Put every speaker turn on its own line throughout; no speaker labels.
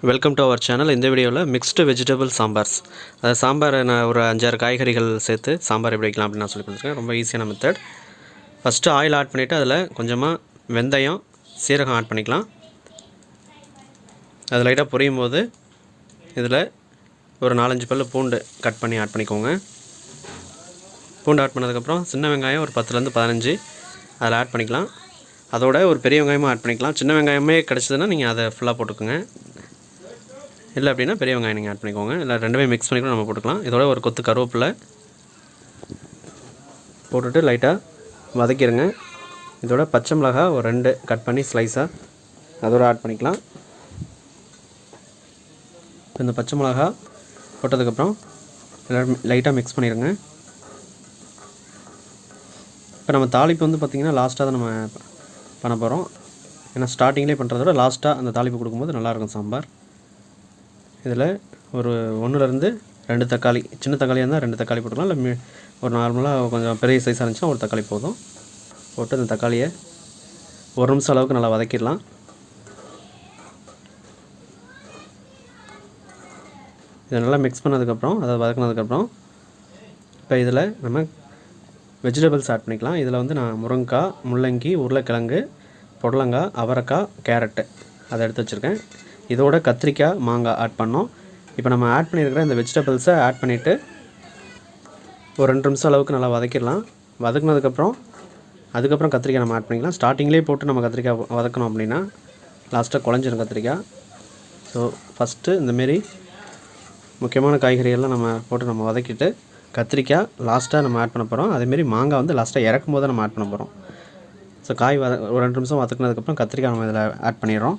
Welcome to our channel. இந்த வீடியோவில் mixed vegetable சாம்பார்ஸ், அதாவது சாம்பார் நான் ஒரு 5-6 காய்கறிகள் சேர்த்து சாம்பார் எப்படி வைக்கலாம் அப்படின்னு நான் சொல்லி கொடுத்துருக்கேன். ரொம்ப ஈஸியான மெத்தட். ஃபஸ்ட்டு ஆயில் ஆட் பண்ணிவிட்டு அதில் கொஞ்சமாக வெந்தயம், சீரகம் ஆட் பண்ணிக்கலாம். அது லைட்டாக பொரியும் போது இதில் ஒரு 4-5 பல்லு பூண்டு கட் பண்ணி ஆட் பண்ணிக்கோங்க. பூண்டு ஆட் பண்ணதுக்கப்புறம் சின்ன வெங்காயம் ஒரு 10லேருந்து 15 அதில் ஆட் பண்ணிக்கலாம். அதோட ஒரு பெரிய வெங்காயமும் ஆட் பண்ணிக்கலாம். சின்ன வெங்காயமே கிடச்சிதுன்னா நீங்கள் அதை ஃபுல்லாக போட்டுக்கோங்க. இல்லை அப்படின்னா பெரிய வெங்காயம் நீங்கள் ஆட் பண்ணிக்கோங்க. இல்லை ரெண்டுமே மிக்ஸ் பண்ணி கூட நம்ம போட்டுக்கலாம். இதோட ஒரு கொத்து கருவேப்பிலை போட்டுட்டு லைட்டாக வதக்கிடுங்க. இதோட பச்சை மிளகாய் ஒரு 2 கட் பண்ணி ஸ்லைஸாக அதோட ஆட் பண்ணிக்கலாம். இந்த பச்சை மிளகாய் போட்டதுக்கப்புறம் எல்லோரும் லைட்டாக மிக்ஸ் பண்ணிடுங்க. இப்போ நம்ம தாளிப்பு வந்து பார்த்திங்கன்னா லாஸ்ட்டாக தான் நம்ம பண்ண போகிறோம். ஏன்னா ஸ்டார்டிங்லேயே பண்ணுறதோட லாஸ்ட்டாக அந்த தாளிப்பு கொடுக்கும்போது நல்லாயிருக்கும் சாம்பார். இதில் ஒரு 1லேருந்து 2 தக்காளி, சின்ன தக்காளியாக இருந்தால் 2 தக்காளி போட்டுக்கலாம். இல்லை ஒரு நார்மலாக கொஞ்சம் பெரிய சைஸாக இருந்துச்சுன்னா ஒரு தக்காளி போதும். போட்டு இந்த தக்காளியை 1 நிமிஷம் அளவுக்கு நல்லா வதக்கிடலாம். இதை நல்லா மிக்ஸ் பண்ணதுக்கப்புறம், அதை வதக்கினதுக்கப்புறம் இப்போ இதில் நம்ம வெஜிடபிள்ஸ் ஆட் பண்ணிக்கலாம். இதில் வந்து நான் முருங்கைக்காய், முள்ளங்கி, உருளைக்கிழங்கு, புடலங்காய், அவரைக்காய், கேரட்டு அதை எடுத்து வச்சுருக்கேன். இதோட கத்திரிக்காய், மாங்காய் ஆட் பண்ணோம். இப்போ நம்ம ஆட் பண்ணியிருக்கிற இந்த வெஜிடபிள்ஸை ஆட் பண்ணிவிட்டு ஒரு 2 நிமிஷம் அளவுக்கு நல்லா வதக்கிடலாம். அதுக்கப்புறம் கத்திரிக்காய் நம்ம ஆட் பண்ணிக்கலாம். ஸ்டார்டிங்லேயே போட்டு நம்ம கத்திரிக்காய் வதக்கணும் அப்படின்னா லாஸ்ட்டாக குழஞ்சிடும் கத்திரிக்காய். ஸோ ஃபஸ்ட்டு இந்தமாரி முக்கியமான காய்கறிகள்லாம் நம்ம போட்டு நம்ம வதக்கிட்டு கத்திரிக்காய் லாஸ்ட்டாக நம்ம ஆட் பண்ண போகிறோம். அதேமாரி மாங்காய் வந்து லாஸ்ட்டாக இறக்கும் போது நம்ம ஆட் பண்ண போகிறோம். ஸோ காய் ஒரு 2 நிமிஷம் வதக்குனதுக்கப்புறம் கத்திரிக்காய் நம்ம இதில் ஆட் பண்ணிடுறோம்.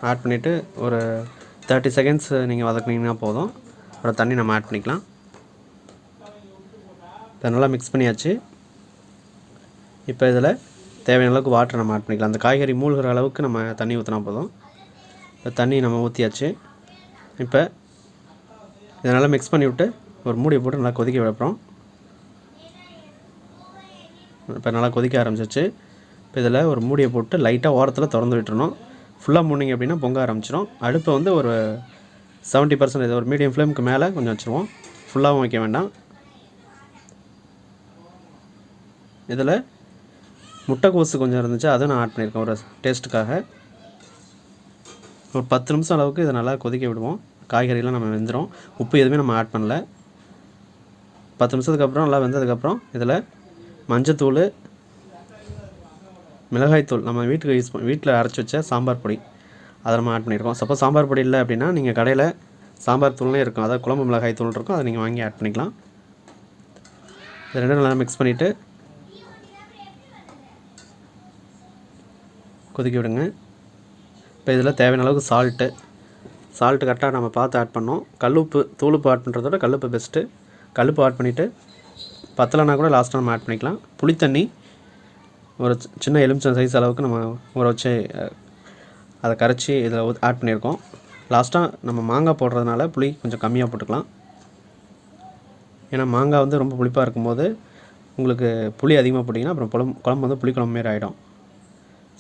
ஆட் பண்ணிவிட்டு ஒரு 30 செகண்ட்ஸ் நீங்கள் வதக்குனீங்கன்னா போதும். அப்புறம் தண்ணி நம்ம ஆட் பண்ணிக்கலாம். இதை நல்லா மிக்ஸ் பண்ணியாச்சு. இப்போ இதில் தேவையான அளவுக்கு வாட்டர் நம்ம ஆட் பண்ணிக்கலாம். அந்த காய்கறி மூழ்கிற அளவுக்கு நம்ம தண்ணி ஊற்றினா போதும். இப்போ தண்ணி நம்ம ஊற்றியாச்சு. இப்போ இதை நல்லா மிக்ஸ் பண்ணி விட்டு ஒரு மூடியை போட்டு நல்லா கொதிக்க வைப்போம். இப்போ நல்லா கொதிக்க ஆரம்பிச்சிச்சு. இப்போ இதில் ஒரு மூடியை போட்டு லைட்டாக ஓரத்தில் திறந்து விட்டுறணும். ஃபுல்லாக மூடிங்க அப்படின்னா பொங்க ஆரம்பிச்சிடும். அடுப்பை வந்து ஒரு 70% இது ஒரு மீடியம் ஃப்ளேமுக்கு மேலே கொஞ்சம் வச்சுருவோம். ஃபுல்லாகவும் வைக்க வேண்டாம். இதில் முட்டைக்கோசு கொஞ்சம் இருந்துச்சு, அதுவும் நான் ஆட் பண்ணியிருக்கேன் ஒரு டேஸ்ட்டுக்காக. ஒரு 10 நிமிஷம் அளவுக்கு இதை நல்லா கொதிக்க விடுவோம். காய்கறிலாம் நம்ம வெந்துடும். உப்பு எதுவுமே நம்ம ஆட் பண்ணல. 10 நிமிஷத்துக்கு அப்புறம் நல்லா வெந்ததுக்கப்புறம் இதில் மஞ்சத்தூள், மிளகாய்த்தூள், நம்ம வீட்டில் அரைச்சி வச்ச சாம்பார் பொடி அதை நம்ம ஆட் பண்ணியிருக்கோம். சப்போஸ் சாம்பார் பொடி இல்லை அப்படின்னா நீங்கள் கடையில் சாம்பார் தூள்னே இருக்கும், அதாவது குழம்பு மிளகாய் தூள் இருக்கும், அதை நீங்கள் வாங்கி ஆட் பண்ணிக்கலாம். இது ரெண்டும் நல்லா மிக்ஸ் பண்ணிவிட்டு கொதிக்க விடுங்க. இப்போ இதில் தேவையான அளவுக்கு சால்ட்டு கரெக்டாக நம்ம பார்த்து ஆட் பண்ணோம். தூளுப்பு ஆட் பண்ணுறதோட கல்லுப்பு பெஸ்ட்டு. கல்லுப்பு ஆட் பண்ணிவிட்டு பத்தலைனா கூட லாஸ்ட்டாக நம்ம ஆட் பண்ணிக்கலாம். புளித்தண்ணி ஒரு சின்ன எலுமிச்சம் சைஸ் அளவுக்கு நம்ம ஊற வச்சு அதை கரைச்சி இதில் ஆட் பண்ணியிருக்கோம். லாஸ்ட்டாக நம்ம மாங்காய் போடுறதுனால புளி கொஞ்சம் கம்மியாக போட்டுக்கலாம். ஏன்னா மாங்காய் வந்து ரொம்ப புளிப்பாக இருக்கும்போது உங்களுக்கு புளி அதிகமாக போட்டிங்கன்னா அப்புறம் குழம்பு வந்து புளிக்குழம்பு மாரி ஆகிடும்.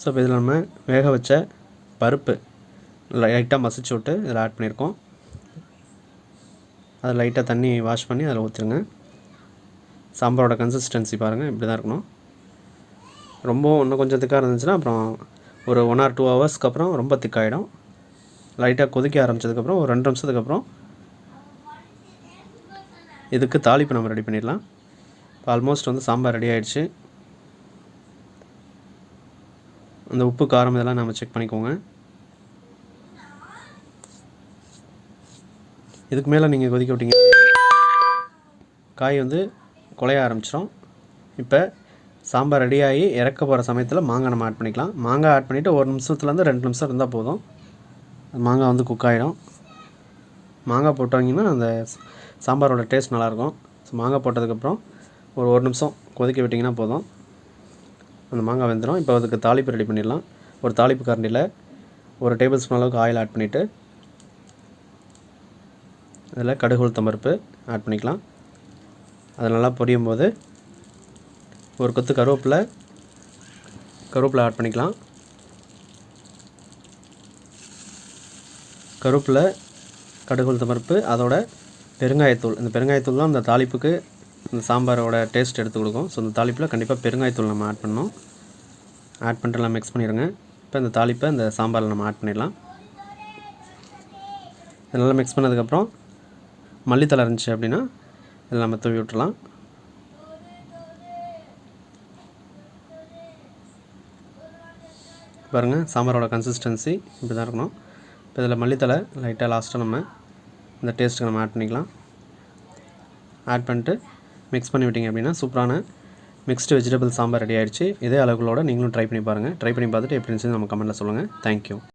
ஸோ இப்போ இதில் நம்ம வேக வச்ச பருப்பு லைட்டாக மசிச்சு விட்டு இதில் ஆட் பண்ணியிருக்கோம். அதை லைட்டாக தண்ணி வாஷ் பண்ணி அதில் ஊற்றிடுங்க. சாம்பாரோட கன்சிஸ்டன்சி பாருங்கள், இப்படி தான் இருக்கணும். ரொம்ப இன்னும் கொஞ்சம் திக்காக இருந்துச்சுன்னா அப்புறம் ஒரு 1 or 2 ஹவர்ஸ்க்கு அப்புறம் ரொம்ப திக்காகிடும். லைட்டாக கொதிக்க ஆரம்பித்ததுக்கப்புறம் ஒரு 2 நிமிஷத்துக்கு அப்புறம் இதுக்கு தாளிப்பு நம்ம ரெடி பண்ணிடலாம். ஆல்மோஸ்ட் வந்து சாம்பார் ரெடி ஆகிடுச்சு. அந்த உப்பு காரம் இதெல்லாம் நம்ம செக் பண்ணிக்கோங்க. இதுக்கு மேலே நீங்கள் கொதிக்க விட்டீங்க காய் வந்து குழைய ஆரம்பிச்சிடும். இப்போ சாம்பார் ரெடியாகி இறக்க போகிற சமயத்தில் மாங்காய் நம்ம ஆட் பண்ணிக்கலாம். மாங்காய் ஆட் பண்ணிவிட்டு 1 நிமிஷத்துலேருந்து 2 நிமிஷம் இருந்தால் போதும். மாங்காய் வந்து குக் ஆகிடும். மாங்காய் போட்டாங்கன்னா அந்த சாம்பாரோட டேஸ்ட் நல்லாயிருக்கும். ஸோ மாங்காய் போட்டதுக்கப்புறம் ஒரு 1 நிமிஷம் கொதிக்க விட்டிங்கன்னா போதும், அந்த மாங்காய் வெந்துடும். இப்போ அதுக்கு தாளிப்பு ரெடி பண்ணிடலாம். ஒரு தாளிப்பு கரண்டியில் 1 டேபிள் ஸ்பூன் அளவுக்கு ஆயில் ஆட் பண்ணிவிட்டு அதில் கடுகு, உளுத்தம் பருப்பு ஆட் பண்ணிக்கலாம். அது நல்லா பொரியும் போது ஒரு கொத்து கருவேப்பிலை ஆட் பண்ணிக்கலாம். கருவேப்பிலை, கடுகு, உளுத்தம் பருப்பு, அதோட பெருங்காயத்தூள். இந்த பெருங்காயத்தூள் தான் இந்த தாளிப்புக்கு இந்த சாம்பாரோட டேஸ்ட் எடுத்து கொடுக்கும். ஸோ இந்த தாளிப்பில் கண்டிப்பாக பெருங்காயத்தூள் நம்ம ஆட் பண்ணணும். ஆட் பண்ணிட்டு எல்லாம் மிக்ஸ் பண்ணிடுங்க. இப்போ இந்த தாளிப்பை இந்த சாம்பாரில் நம்ம ஆட் பண்ணிடலாம். இது நல்லா மிக்ஸ் பண்ணதுக்கப்புறம் மல்லித்தலை இருந்துச்சு அப்படின்னா இதில் நம்ம தூவி விட்டுறலாம். பாருங்கள், சாம்பாரோட கன்சிஸ்டன்சி இப்படி தான் இருக்கணும். இப்போ இதில் மல்லித்தலை லைட்டாக லாஸ்ட்டாக நம்ம இந்த டேஸ்ட்டுக்கு நம்ம ஆட் பண்ணிக்கலாம். ஆட் பண்ணிட்டு மிக்ஸ் பண்ணி விட்டிங்க அப்படின்னா சூப்பரான மிக்ஸ்டு வெஜிடபிள் சாம்பார் ரெடி ஆகிடுச்சு. இதே அளவுகளோடு நீங்களும் ட்ரை பண்ணி பாருங்கள். ட்ரை பண்ணி பார்த்துட்டு எப்படி இருந்துச்சுன்னு நம்ம கமெண்ட்டில் சொல்லுங்கள். தேங்க்யூ.